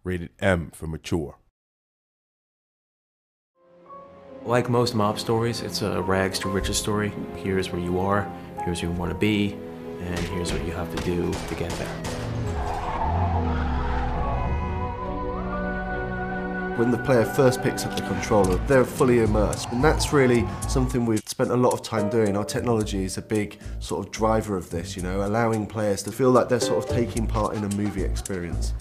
rated M for mature. Like most mob stories, it's a rags to riches story. Here's where you are, here's who you want to be, and here's what you have to do to get there. When the player first picks up the controller, they're fully immersed, and that's really something we've spent a lot of time doing. Our technology is a big sort of driver of this, you know, allowing players to feel like they're sort of taking part in a movie experience.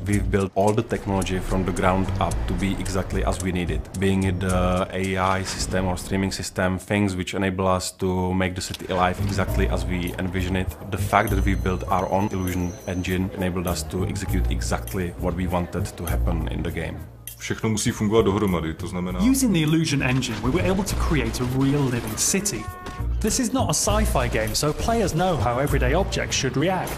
We've built all the technology from the ground up to be exactly as we need it. Being it the AI system or streaming system, things which enable us to make the city alive exactly as we envision it. The fact that we built our own illusion engine enabled us to execute exactly what we wanted to happen in the game. Všechno musí fungovat dohromady, to znamená... Using the illusion engine, we were able to create a real living city. This is not a sci-fi game, so players know how everyday objects should react.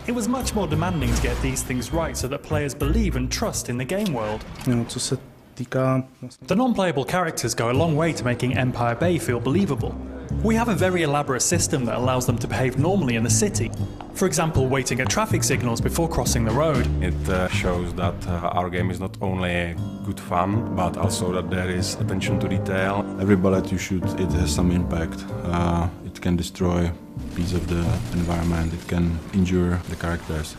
It was much more demanding to get these things right so that players believe and trust in the game world. The non-playable characters go a long way to making Empire Bay feel believable. We have a very elaborate system that allows them to behave normally in the city. For example, waiting at traffic signals before crossing the road. It shows that our game is not only good fun, but also that there is attention to detail. Every bullet you shoot, it has some impact. It can destroy a piece of the environment, it can injure the characters.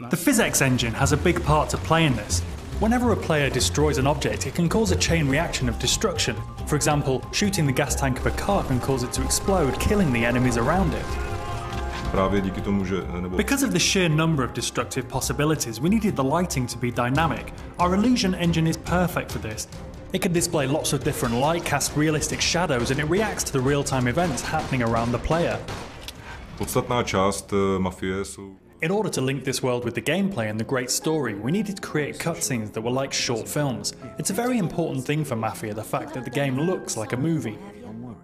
The physics engine has a big part to play in this. Whenever a player destroys an object, it can cause a chain reaction of destruction. For example, shooting the gas tank of a car can cause it to explode, killing the enemies around it. Because of the sheer number of destructive possibilities, we needed the lighting to be dynamic. Our illusion engine is perfect for this. It can display lots of different light, cast realistic shadows, and it reacts to the real-time events happening around the player. Podstatná část Mafie jsou... In order to link this world with the gameplay and the great story, we needed to create cutscenes that were like short films. It's a very important thing for Mafia, the fact that the game looks like a movie.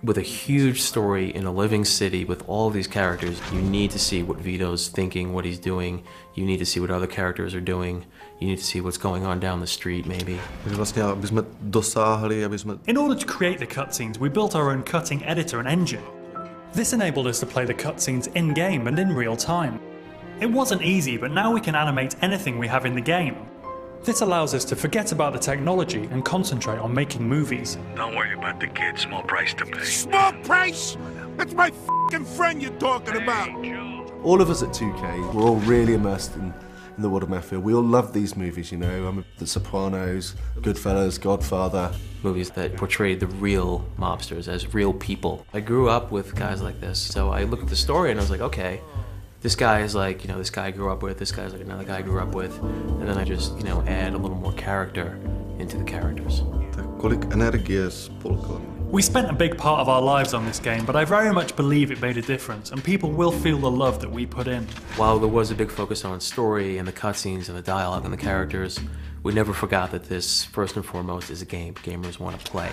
With a huge story in a living city with all these characters, you need to see what Vito's thinking, what he's doing. You need to see what other characters are doing. You need to see what's going on down the street, maybe. In order to create the cutscenes, we built our own cutting editor and engine. This enabled us to play the cutscenes in-game and in real time. It wasn't easy, but now we can animate anything we have in the game. This allows us to forget about the technology and concentrate on making movies. Don't worry about the kid, small price to pay. Small price? That's my f***ing friend you're talking about. All of us at 2K, we're all really immersed in the world of Mafia. We all love these movies, you know, The Sopranos, Goodfellas, Godfather. Movies that portrayed the real mobsters as real people. I grew up with guys like this, so I looked at the story and I was like, okay, this guy is like, you know, this guy I grew up with, this guy's like another guy I grew up with, and then I just, you know, add a little more character into the characters. We spent a big part of our lives on this game, but I very much believe it made a difference, and people will feel the love that we put in. While there was a big focus on story and the cutscenes and the dialogue and the characters, we never forgot that this, first and foremost, is a game. Gamers want to play.